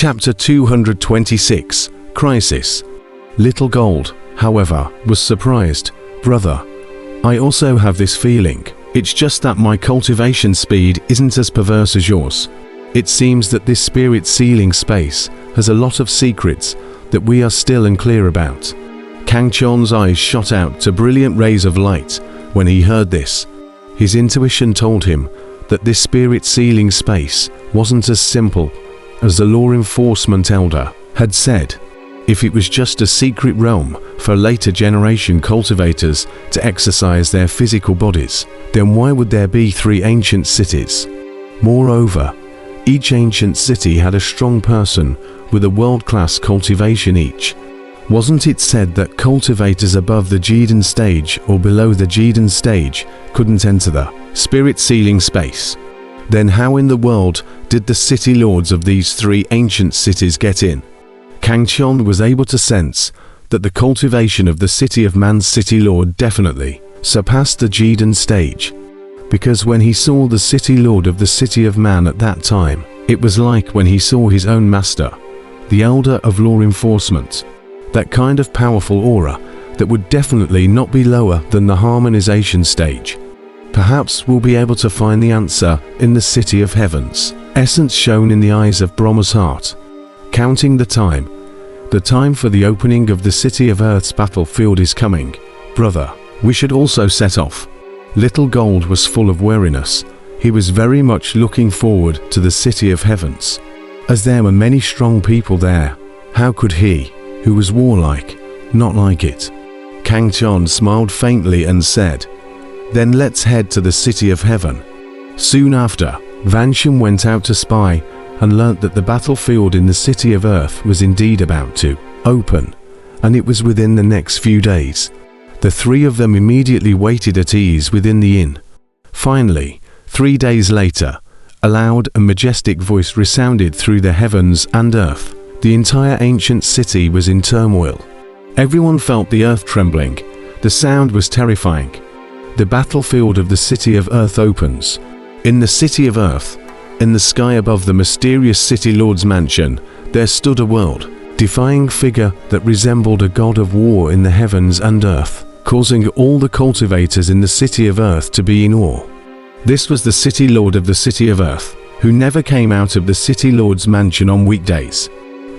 Chapter 226, Crisis. Little Gold, however, was surprised. "Brother, I also have this feeling. It's just that my cultivation speed isn't as perverse as yours. It seems that this spirit sealing space has a lot of secrets that we are still unclear about." Kang Chon's eyes shot out to brilliant rays of light when he heard this. His intuition told him that this spirit sealing space wasn't as simple as the law enforcement elder had said. If it was just a secret realm for later generation cultivators to exercise their physical bodies, then why would there be 3 ancient cities? Moreover, each ancient city had a strong person with a world-class cultivation each. Wasn't it said that cultivators above the Jidan stage or below the Jidan stage couldn't enter the spirit sealing space? Then how in the world did the city lords of these 3 ancient cities get in? Kang Chon was able to sense that the cultivation of the city of man's city lord definitely surpassed the Jidan stage, because when he saw the city lord of the city of man at that time, it was like when he saw his own master, the elder of law enforcement. That kind of powerful aura that would definitely not be lower than the harmonization stage. Perhaps we'll be able to find the answer in the city of heavens. Essence shone in the eyes of Brahma's heart. Counting the time for the opening of the city of Earth's battlefield is coming. "Brother, we should also set off." Little Gold was full of weariness. He was very much looking forward to the city of heavens, as there were many strong people there. How could he, who was warlike, not like it? Kang Chon smiled faintly and said, "Then let's head to the city of heaven." Soon after, Van Shen went out to spy and learnt that the battlefield in the city of Earth was indeed about to open, and it was within the next few days. The 3 of them immediately waited at ease within the inn. Finally, 3 days later, a loud and majestic voice resounded through the heavens and earth. The entire ancient city was in turmoil. Everyone felt the earth trembling. The sound was terrifying. The battlefield of the city of Earth opens. In the city of Earth, in the sky above the mysterious city lord's mansion, there stood a world-defying figure that resembled a god of war in the heavens and earth, causing all the cultivators in the city of Earth to be in awe. This was the city lord of the city of Earth, who never came out of the city lord's mansion on weekdays,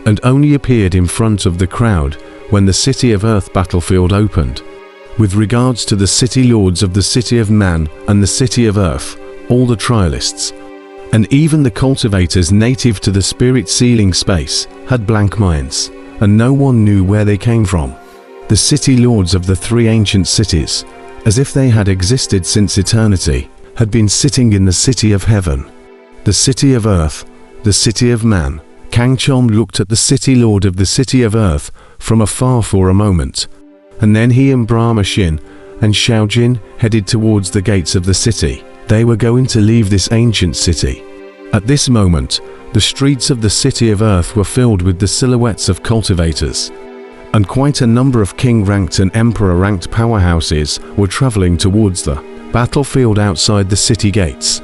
and only appeared in front of the crowd when the city of Earth battlefield opened. With regards to the city lords of the city of man and the city of Earth, all the trialists, and even the cultivators native to the spirit sealing space, had blank minds, and no one knew where they came from. The city lords of the 3 ancient cities, as if they had existed since eternity, had been sitting in the city of heaven, the city of Earth, the city of man. Kang Chon looked at the city lord of the city of Earth from afar for a moment, and then he and Brahma Shin and Xiao Jin headed towards the gates of the city. They were going to leave this ancient city. At this moment, the streets of the city of Earth were filled with the silhouettes of cultivators, and quite a number of king-ranked and emperor-ranked powerhouses were traveling towards the battlefield outside the city gates.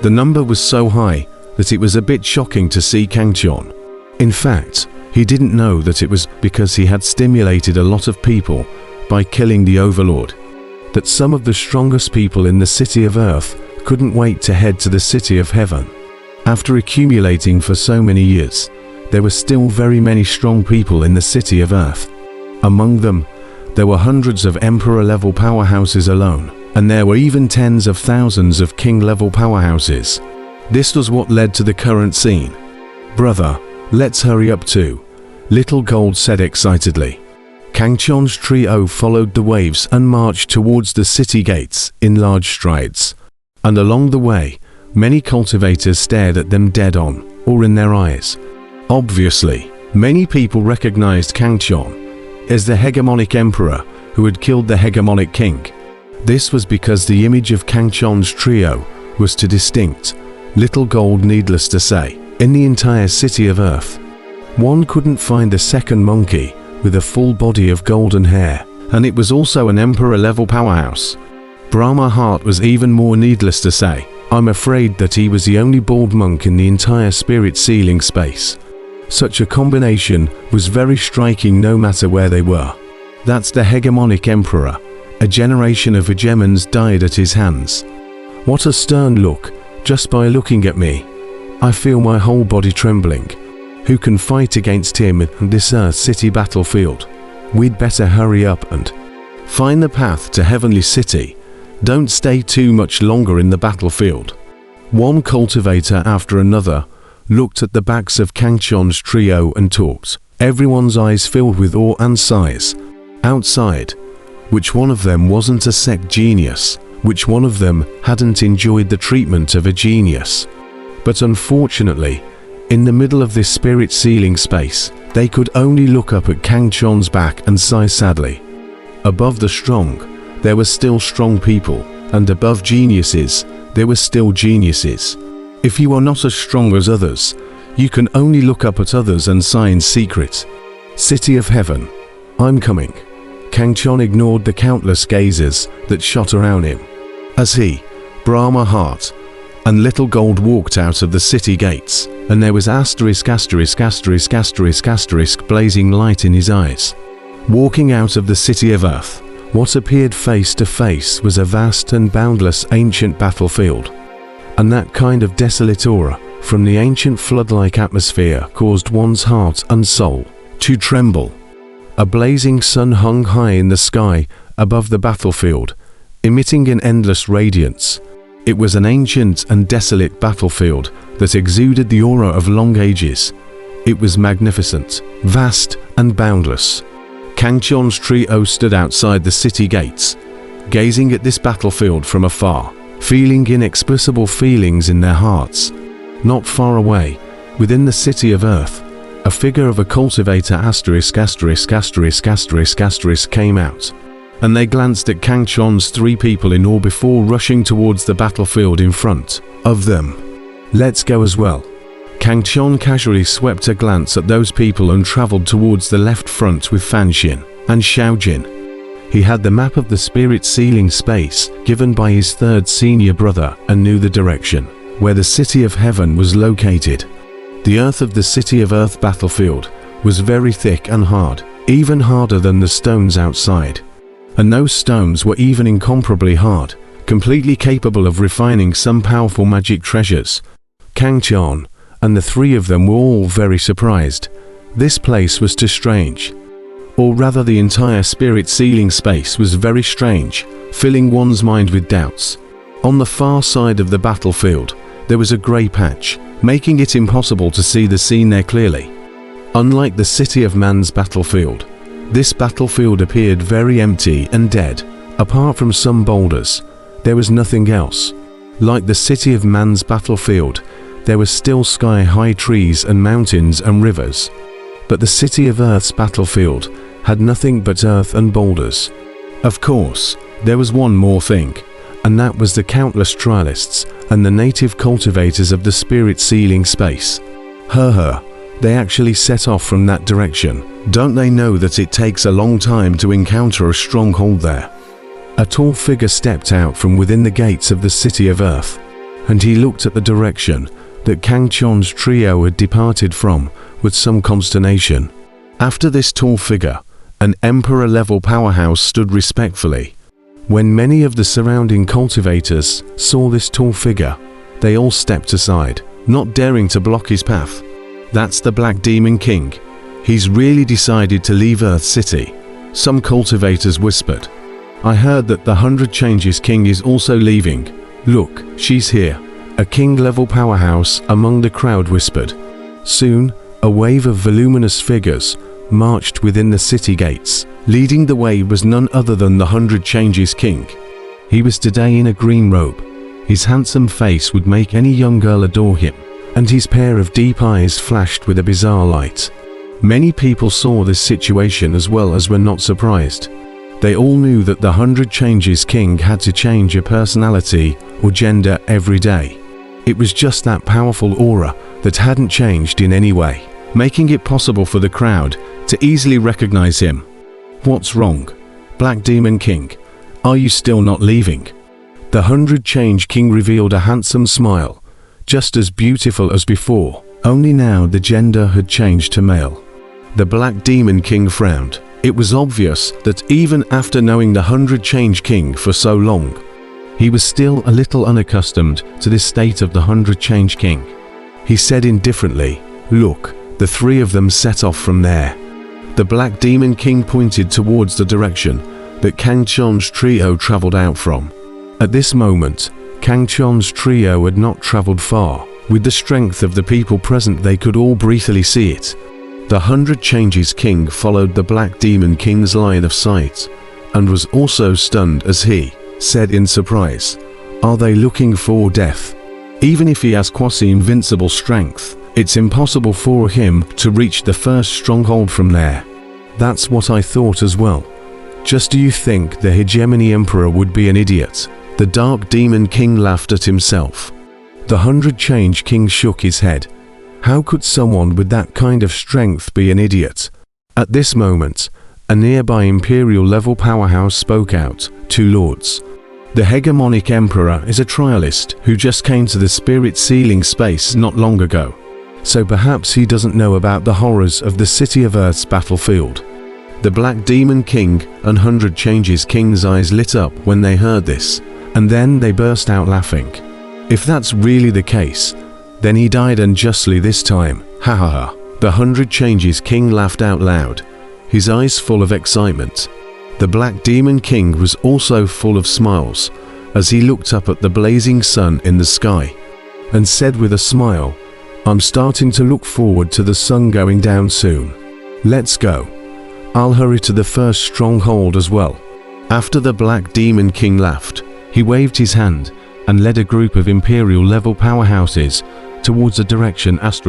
The number was so high that it was a bit shocking to see Kang Chon. In fact, he didn't know that it was because he had stimulated a lot of people by killing the Overlord, that some of the strongest people in the city of Earth couldn't wait to head to the city of heaven. After accumulating for so many years, there were still very many strong people in the city of Earth. Among them, there were hundreds of emperor-level powerhouses alone, and there were even tens of thousands of king-level powerhouses. This was what led to the current scene. "Brother, let's hurry up too," Little Gold said excitedly. Kang Chon's trio followed the waves and marched towards the city gates in large strides. And along the way, many cultivators stared at them dead on, or in their eyes. Obviously, many people recognized Kang Chon as the hegemonic emperor who had killed the hegemonic king. This was because the image of Kang Chon's trio was too distinct. Little Gold, needless to say, in the entire city of Earth. One couldn't find a second monkey with a full body of golden hair, and it was also an emperor-level powerhouse. Brahma Heart was even more, needless to say. I'm afraid that he was the only bald monk in the entire spirit sealing space. Such a combination was very striking no matter where they were. That's the hegemonic emperor. A generation of hegemons died at his hands. What a stern look. Just by looking at me, I feel my whole body trembling. Who can fight against him in this Earth City battlefield? We'd better hurry up and find the path to Heavenly City. Don't stay too much longer in the battlefield. One cultivator after another looked at the backs of Kang Chon's trio and talked. Everyone's eyes filled with awe and sighs. Outside, which one of them wasn't a sect genius? Which one of them hadn't enjoyed the treatment of a genius? But unfortunately, in the middle of this spirit sealing space, they could only look up at Kang Chon's back and sigh sadly. Above the strong, there were still strong people, and above geniuses, there were still geniuses. If you are not as strong as others, you can only look up at others and sigh in secret. City of Heaven, I'm coming. Kang Chon ignored the countless gazes that shot around him. As he, Brahma Heart, and Little Gold walked out of the city gates, and there was asterisk blazing light in his eyes. Walking out of the city of Earth, what appeared face to face was a vast and boundless ancient battlefield. And that kind of desolate aura from the ancient flood-like atmosphere caused one's heart and soul to tremble. A blazing sun hung high in the sky above the battlefield, emitting an endless radiance. It was an ancient and desolate battlefield that exuded the aura of long ages. It was magnificent, vast and boundless. Kang Chon's trio stood outside the city gates, gazing at this battlefield from afar, feeling inexpressible feelings in their hearts. Not far away, within the city of Earth, a figure of a cultivator came out, and they glanced at Kang Chon's three people in awe before rushing towards the battlefield in front of them. Let's go as well. Kang Chon casually swept a glance at those people and traveled towards the left front with Fan Xin and Xiao Jin. He had the map of the spirit sealing space given by his third senior brother and knew the direction where the City of Heaven was located. The earth of the City of Earth battlefield was very thick and hard, even harder than the stones outside. And those stones were even incomparably hard, completely capable of refining some powerful magic treasures. Kang Chon and the three of them were all very surprised. This place was too strange. Or rather, the entire spirit sealing space was very strange, filling one's mind with doubts. On the far side of the battlefield, there was a grey patch, making it impossible to see the scene there clearly. Unlike the City of Man's battlefield, this battlefield appeared very empty and dead. Apart from some boulders, there was nothing else. Like the City of Man's battlefield, there were still sky-high trees and mountains and rivers. But the City of Earth's battlefield had nothing but earth and boulders. Of course, there was one more thing, and that was the countless trialists and the native cultivators of the spirit sealing space. They actually set off from that direction. Don't they know that it takes a long time to encounter a stronghold there? A tall figure stepped out from within the gates of the City of Earth, and he looked at the direction that Kang Chon's trio had departed from with some consternation. After this tall figure, an emperor-level powerhouse stood respectfully. When many of the surrounding cultivators saw this tall figure, they all stepped aside, not daring to block his path. That's the Black Demon King. He's really decided to leave Earth City, some cultivators whispered. I heard that the 100 Changes King is also leaving. Look, she's here. A king-level powerhouse among the crowd whispered. Soon, a wave of voluminous figures marched within the city gates. Leading the way was none other than the 100 Changes King. He was today in a green robe. His handsome face would make any young girl adore him, and his pair of deep eyes flashed with a bizarre light. Many people saw this situation as well as were not surprised. They all knew that the 100 Changes King had to change a personality or gender every day. It was just that powerful aura that hadn't changed in any way, making it possible for the crowd to easily recognize him. What's wrong? Black Demon King, are you still not leaving? The 100 Change King revealed a handsome smile, just as beautiful as before. Only now the gender had changed to male. The Black Demon King frowned. It was obvious that even after knowing the 100 Change King for so long, he was still a little unaccustomed to this state of the 100 Change King. He said indifferently, "Look, the three of them set off from there." The Black Demon King pointed towards the direction that Kang Chon's trio traveled out from. At this moment, Kang Chon's trio had not traveled far. With the strength of the people present, they could all briefly see it. The 100 Changes King followed the Black Demon King's line of sight, and was also stunned as he said in surprise, "Are they looking for death? Even if he has quasi-invincible strength, it's impossible for him to reach the first stronghold from there." "That's what I thought as well. Just do you think the Hegemony Emperor would be an idiot?" The Dark Demon King laughed at himself. The 100 Change King shook his head. How could someone with that kind of strength be an idiot? At this moment, a nearby Imperial level powerhouse spoke out, "Two lords. The Hegemonic Emperor is a trialist who just came to the spirit sealing space not long ago. So perhaps he doesn't know about the horrors of the City of Earth's battlefield." The Black Demon King and 100 Changes King's eyes lit up when they heard this, and then they burst out laughing. If that's really the case, then he died unjustly this time. Ha ha ha. The 100 Changes King laughed out loud, his eyes full of excitement. The Black Demon King was also full of smiles as he looked up at the blazing sun in the sky and said with a smile, "I'm starting to look forward to the sun going down soon. Let's go. I'll hurry to the first stronghold as well." After the Black Demon King laughed, he waved his hand and led a group of Imperial level powerhouses towards a direction ******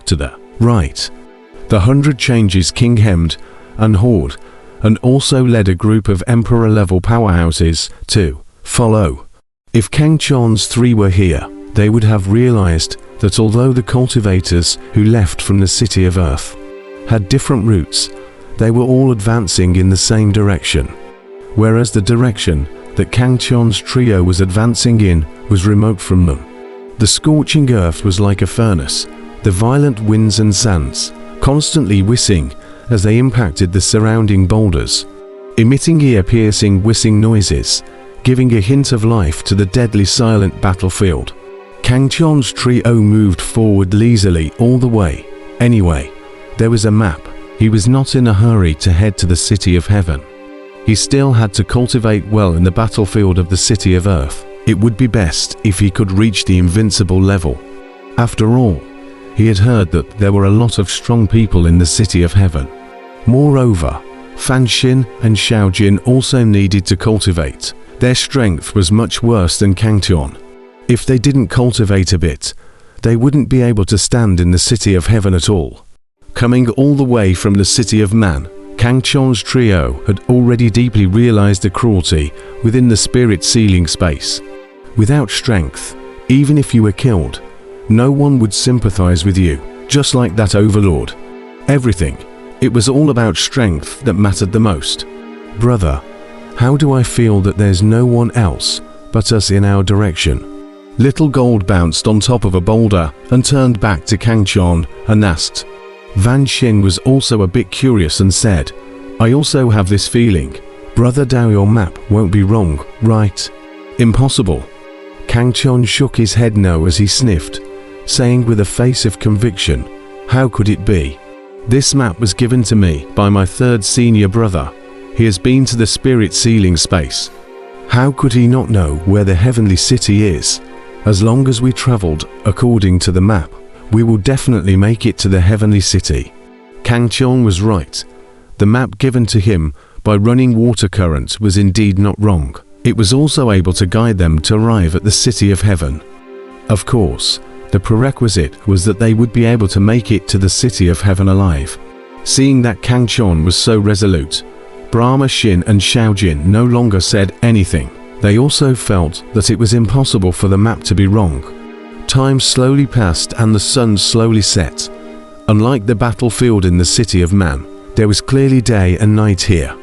to the right. The 100 Changes King hemmed and hawed, and also led a group of Emperor level powerhouses to follow. If Kang Chon's three were here, they would have realized that although the cultivators who left from the City of Earth had different routes, they were all advancing in the same direction, whereas the direction that Kang Chon's trio was advancing in was remote from them. The scorching earth was like a furnace, the violent winds and sands constantly whizzing as they impacted the surrounding boulders, emitting ear-piercing whizzing noises, giving a hint of life to the deadly silent battlefield. Kang Chon's trio moved forward lazily all the way. Anyway, there was a map. He was not in a hurry to head to the City of Heaven. He still had to cultivate well in the battlefield of the City of Earth. It would be best if he could reach the invincible level. After all, he had heard that there were a lot of strong people in the City of Heaven. Moreover, Fan Xin and Xiao Jin also needed to cultivate. Their strength was much worse than Kang Chon. If they didn't cultivate a bit, they wouldn't be able to stand in the City of Heaven at all. Coming all the way from the City of Man, Kang Chon's trio had already deeply realized the cruelty within the spirit sealing space. Without strength, even if you were killed, no one would sympathize with you, just like that overlord. Everything. It was all about strength that mattered the most. Brother, how do I feel that there's no one else but us in our direction? Little Gold bounced on top of a boulder and turned back to Kang Chon and asked. Van Xin was also a bit curious and said, "I also have this feeling. Brother Dao, your map won't be wrong, right?" "Impossible." Kang Chon shook his head no as he sniffed, saying with a face of conviction, "How could it be? This map was given to me by my third senior brother. He has been to the spirit sealing space. How could he not know where the heavenly city is? As long as we traveled according to the map, we will definitely make it to the heavenly city." Kang Chon was right. The map given to him by running water current was indeed not wrong. It was also able to guide them to arrive at the City of Heaven. Of course, the prerequisite was that they would be able to make it to the City of Heaven alive. Seeing that Kang Chon was so resolute, Brahma Xin and Xiao Jin no longer said anything. They also felt that it was impossible for the map to be wrong. Time slowly passed and the sun slowly set. Unlike the battlefield in the City of Man, there was clearly day and night here.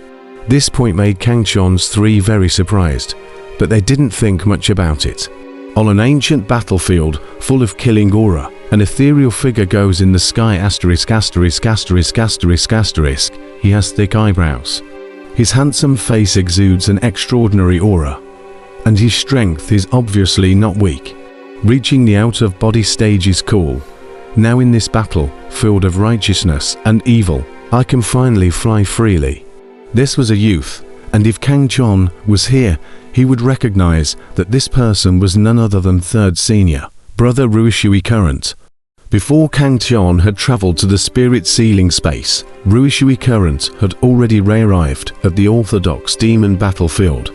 This point made Kang Chon's three very surprised, but they didn't think much about it. On an ancient battlefield full of killing aura, an ethereal figure goes in the sky asterisk asterisk asterisk asterisk asterisk. He has thick eyebrows. His handsome face exudes an extraordinary aura, and his strength is obviously not weak. Reaching the out-of-body stage is cool. Now in this battle, field of righteousness and evil, I can finally fly freely. This was a youth, and if Kang Chon was here, he would recognize that this person was none other than third senior, brother Ruishui Current. Before Kang Chon had traveled to the spirit sealing space, Ruishui Current had already arrived at the orthodox demon battlefield.